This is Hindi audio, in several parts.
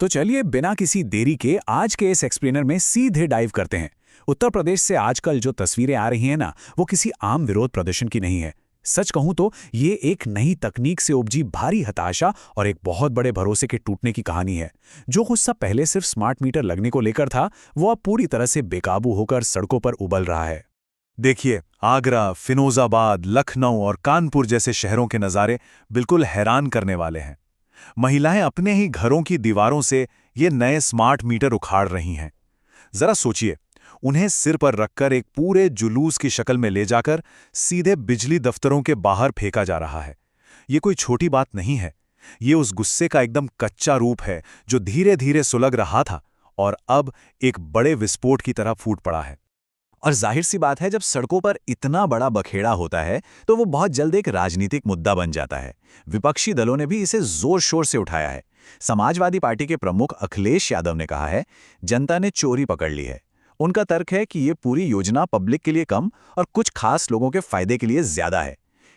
तो चलिए बिना किसी देरी के आज के इस एक्सप्लेनर में सीधे डाइव करते हैं। उत्तर प्रदेश से आजकल जो तस्वीरें आ रही हैं ना, वो किसी आम विरोध प्रदर्शन की नहीं है। सच कहूं तो ये एक नई तकनीक से उपजी भारी हताशा और एक बहुत बड़े भरोसे के टूटने की कहानी है। जो गुस्सा पहले सिर्फ स्मार्ट मीटर लगने को लेकर था, वो अब पूरी तरह से बेकाबू होकर सड़कों पर उबल रहा है। देखिए, आगरा, फिरोजाबाद, लखनऊ और कानपुर जैसे शहरों के नज़ारे बिल्कुल हैरान करने वाले हैं। महिलाएं अपने ही घरों की दीवारों से ये नए स्मार्ट मीटर उखाड़ रही हैं। जरा सोचिए, उन्हें सिर पर रखकर एक पूरे जुलूस की शक्ल में ले जाकर सीधे बिजली दफ्तरों के बाहर फेंका जा रहा है। ये कोई छोटी बात नहीं है। ये उस गुस्से का एकदम कच्चा रूप है जो धीरे धीरे सुलग रहा था और अब एक बड़े विस्फोट की तरह फूट पड़ा है। और जाहिर सी बात है, जब सड़कों पर इतना बड़ा बखेड़ा होता है तो वो बहुत जल्द एक राजनीतिक मुद्दा बन जाता है। विपक्षी दलों ने भी इसे जोर शोर से उठाया है। समाजवादी पार्टी के प्रमुख अखिलेश यादव ने कहा है, जनता ने चोरी पकड़ ली है। उनका तर्क है कि ये पूरी योजना पब्लिक के लिए कम और कुछ खास लोगों के फायदे के लिए ज्यादा है।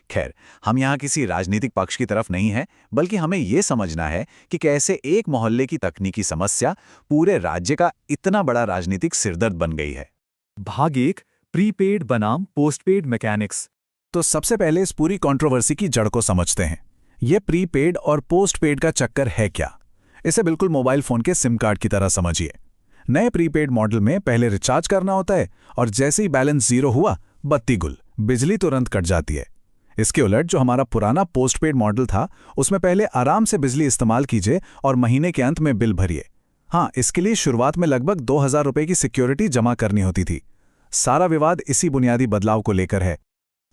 खैर, हम यहाँ किसी राजनीतिक पक्ष की तरफ नहीं है, बल्कि हमें ये समझना है कि कैसे एक मोहल्ले की तकनीकी समस्या पूरे राज्य का इतना बड़ा राजनीतिक सिरदर्द बन गई है। भाग 1, प्रीपेड बनाम पोस्टपेड मैकेनिक्स। तो सबसे पहले इस पूरी कंट्रोवर्सी की जड़ को समझते हैं। यह प्रीपेड और पोस्टपेड का चक्कर है क्या? इसे बिल्कुल मोबाइल फोन के सिम कार्ड की तरह समझिए। नए प्रीपेड मॉडल में पहले रिचार्ज करना होता है और जैसे ही बैलेंस जीरो हुआ, बत्ती गुल, बिजली तुरंत कट जाती है। इसके उलट जो हमारा पुराना पोस्टपेड मॉडल था, उसमें पहले आराम से बिजली इस्तेमाल कीजिए और महीने के अंत में बिल भरिए। हाँ, इसके लिए शुरुआत में लगभग 2000 रुपए की सिक्योरिटी जमा करनी होती थी। सारा विवाद इसी बुनियादी बदलाव को लेकर है।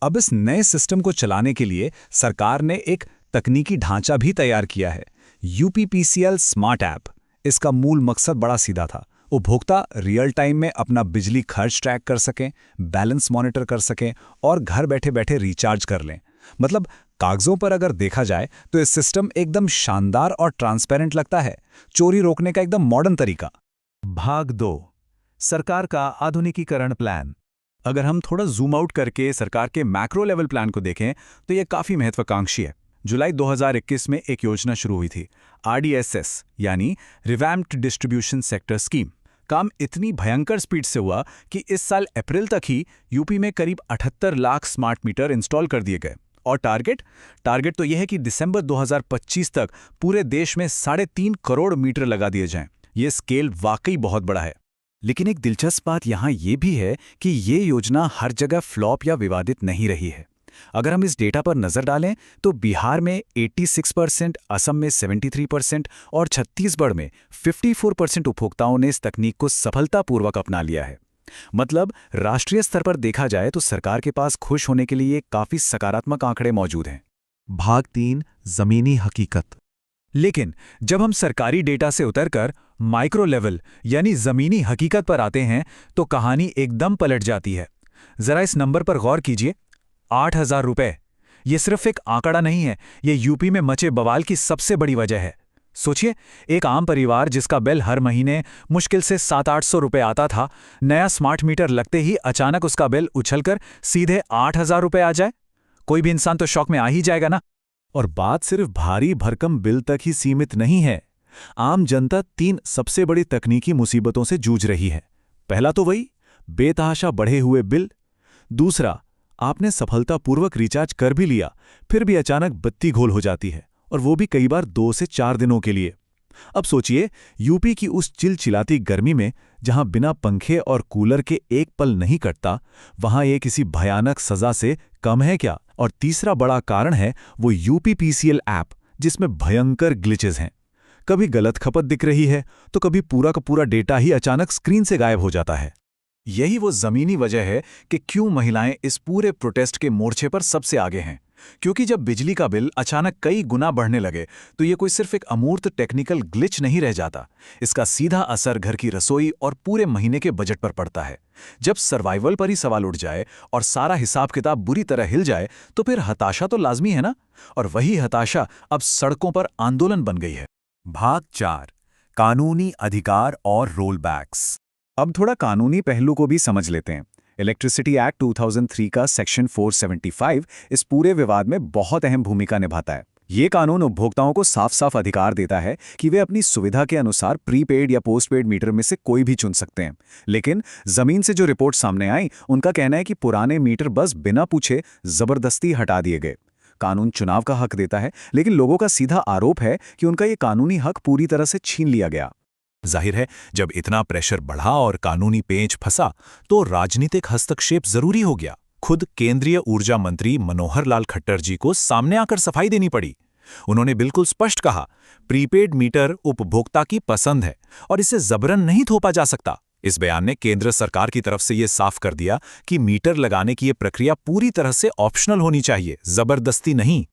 अब इस नए सिस्टम को चलाने के लिए सरकार ने एक तकनीकी ढांचा भी तैयार किया है, यूपीपीसीएल स्मार्ट ऐप। इसका मूल मकसद बड़ा सीधा था। उपभोक्ता रियल टाइम में अपना बिजली खर्च ट्रैक कर सकें, बैलेंस मॉनिटर कर सकें और घर बैठे बैठे रिचार्ज कर लें। मतलब कागजों पर अगर देखा जाए तो इस सिस्टम एकदम शानदार और ट्रांसपेरेंट लगता है। चोरी रोकने का एकदम मॉडर्न तरीका। भाग 2, सरकार का आधुनिकीकरण प्लान। अगर हम थोड़ा जूम आउट करके सरकार के मैक्रो लेवल प्लान को देखें तो यह काफी महत्वाकांक्षी है। जुलाई 2021 में एक योजना शुरू हुई थी, आरडीएसएस यानी रिवैम्प्ड डिस्ट्रीब्यूशन सेक्टर स्कीम। काम इतनी भयंकर स्पीड से हुआ कि इस साल अप्रैल तक ही यूपी में करीब 78 लाख स्मार्ट मीटर इंस्टॉल कर दिए गए। और टारगेट तो यह है कि दिसंबर 2025 तक पूरे देश में 3.5 करोड़ मीटर लगा दिए जाएं। ये स्केल वाकई बहुत बड़ा है। लेकिन एक दिलचस्प बात यहाँ ये भी है कि ये योजना हर जगह फ्लॉप या विवादित नहीं रही है। अगर हम इस डेटा पर नजर डालें तो बिहार में 86%, असम में 73% और छत्तीसगढ़ में 54% उपभोक्ताओं ने इस तकनीक को सफलतापूर्वक अपना लिया है। मतलब राष्ट्रीय स्तर पर देखा जाए तो सरकार के पास खुश होने के लिए काफी सकारात्मक आंकड़े मौजूद हैं। भाग 3, जमीनी हकीकत। लेकिन जब हम सरकारी डेटा से उतरकर माइक्रो लेवल यानी जमीनी हकीकत पर आते हैं तो कहानी एकदम पलट जाती है। जरा इस नंबर पर गौर कीजिए, 8000 रुपए। ये सिर्फ एक आंकड़ा नहीं है, ये यूपी में मचे बवाल की सबसे बड़ी वजह है। सोचिए, एक आम परिवार जिसका बिल हर महीने मुश्किल से 700-800 रुपए आता था, नया स्मार्ट मीटर लगते ही अचानक उसका बिल उछलकर सीधे 8000 रुपए आ जाए। कोई भी इंसान तो शॉक में आ ही जाएगा ना। और बात सिर्फ भारी भरकम बिल तक ही सीमित नहीं है। आम जनता 3 सबसे बड़ी तकनीकी मुसीबतों से जूझ रही है। पहला तो वही बेतहाशा बढ़े हुए बिल। दूसरा, आपने सफलतापूर्वक रिचार्ज कर भी लिया, फिर भी अचानक बत्ती घोल हो जाती है, और वो भी कई बार 2 से 4 दिनों के लिए। अब सोचिए, यूपी की उस चिलचिलाती गर्मी में जहां बिना पंखे और कूलर के एक पल नहीं कटता, वहां ये किसी भयानक सजा से कम है क्या? और तीसरा बड़ा कारण है वो यूपीपीसीएल ऐप, जिसमें भयंकर ग्लिचेस हैं। कभी गलत खपत दिख रही है तो कभी पूरा का पूरा डेटा ही अचानक स्क्रीन से गायब हो जाता है। यही वो जमीनी वजह है कि क्यों महिलाएं इस पूरे प्रोटेस्ट के मोर्चे पर सबसे आगे हैं। क्योंकि जब बिजली का बिल अचानक कई गुना बढ़ने लगे तो ये कोई सिर्फ एक अमूर्त टेक्निकल ग्लिच नहीं रह जाता। इसका सीधा असर घर की रसोई और पूरे महीने के बजट पर पड़ता है। जब सर्वाइवल पर ही सवाल उठ जाए और सारा हिसाब किताब बुरी तरह हिल जाए तो फिर हताशा तो लाजमी है ना। और वही हताशा अब सड़कों पर आंदोलन बन गई है। भाग 4, कानूनी अधिकार और रोलबैक्स। अब थोड़ा कानूनी पहलू को भी समझ लेते हैं। इलेक्ट्रिसिटी एक्ट 2003 का सेक्शन 475 इस पूरे विवाद में बहुत अहम भूमिका निभाता है। ये कानून उपभोक्ताओं को साफ साफ अधिकार देता है कि वे अपनी सुविधा के अनुसार प्रीपेड या पोस्टपेड मीटर में से कोई भी चुन सकते हैं। लेकिन जमीन से जो रिपोर्ट सामने आई, उनका कहना है कि पुराने मीटर बस बिना पूछे जबरदस्ती हटा दिए गए। कानून चुनाव का हक देता है, लेकिन लोगों का सीधा आरोप है कि उनका ये कानूनी हक पूरी तरह से छीन लिया गया। जाहिर है, जब इतना प्रेशर बढ़ा और कानूनी पेंच फंसा तो राजनीतिक हस्तक्षेप जरूरी हो गया। खुद केंद्रीय ऊर्जा मंत्री मनोहर लाल खट्टर जी को सामने आकर सफाई देनी पड़ी। उन्होंने बिल्कुल स्पष्ट कहा, प्रीपेड मीटर उपभोक्ता की पसंद है और इसे जबरन नहीं थोपा जा सकता। इस बयान ने केंद्र सरकार की तरफ से यह साफ कर दिया कि मीटर लगाने की यह प्रक्रिया पूरी तरह से ऑप्शनल होनी चाहिए, जबरदस्ती नहीं।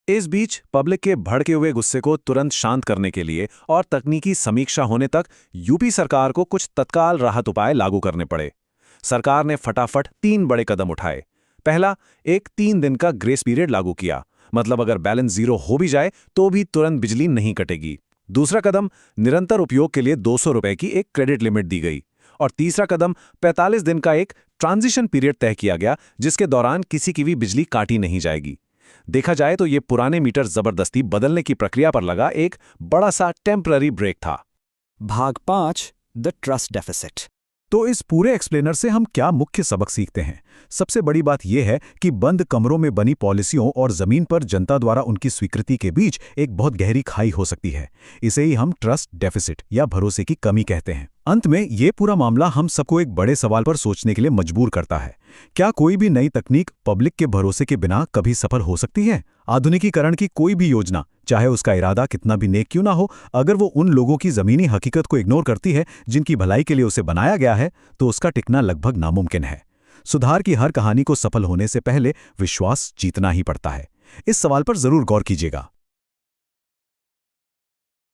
इस बीच पब्लिक के भड़के हुए गुस्से को तुरंत शांत करने के लिए और तकनीकी समीक्षा होने तक यूपी सरकार को कुछ तत्काल राहत उपाय लागू करने पड़े। सरकार ने फटाफट 3 बड़े कदम उठाए। पहला, एक 3 दिन का ग्रेस पीरियड लागू किया, मतलब अगर बैलेंस 0 हो भी जाए तो भी तुरंत बिजली नहीं कटेगी। दूसरा कदम, निरंतर उपयोग के लिए 200 रुपए की एक क्रेडिट लिमिट दी गई। और तीसरा कदम, 45 दिन का एक ट्रांजिशन पीरियड तय किया गया, जिसके दौरान किसी की भी बिजली काटी नहीं जाएगी। देखा जाए तो ये पुराने मीटर जबरदस्ती बदलने की प्रक्रिया पर लगा एक बड़ा सा टेम्पररी ब्रेक था। भाग 5, द ट्रस्ट डेफिसिट। तो इस पूरे एक्सप्लेनर से हम क्या मुख्य सबक सीखते हैं? सबसे बड़ी बात यह है कि बंद कमरों में बनी पॉलिसियों और जमीन पर जनता द्वारा उनकी स्वीकृति के बीच एक बहुत गहरी खाई हो सकती है। इसे ही हम ट्रस्ट डेफिसिट या भरोसे की कमी कहते हैं। अंत में ये पूरा मामला हम सबको एक बड़े सवाल पर सोचने के लिए मजबूर करता है। क्या कोई भी नई तकनीक पब्लिक के भरोसे के बिना कभी सफल हो सकती है? आधुनिकीकरण की कोई भी योजना, चाहे उसका इरादा कितना भी नेक क्यों ना हो, अगर वो उन लोगों की जमीनी हकीकत को इग्नोर करती है जिनकी भलाई के लिए उसे बनाया गया है, तो उसका टिकना लगभग नामुमकिन है। सुधार की हर कहानी को सफल होने से पहले विश्वास जीतना ही पड़ता है। इस सवाल पर जरूर गौर कीजिएगा।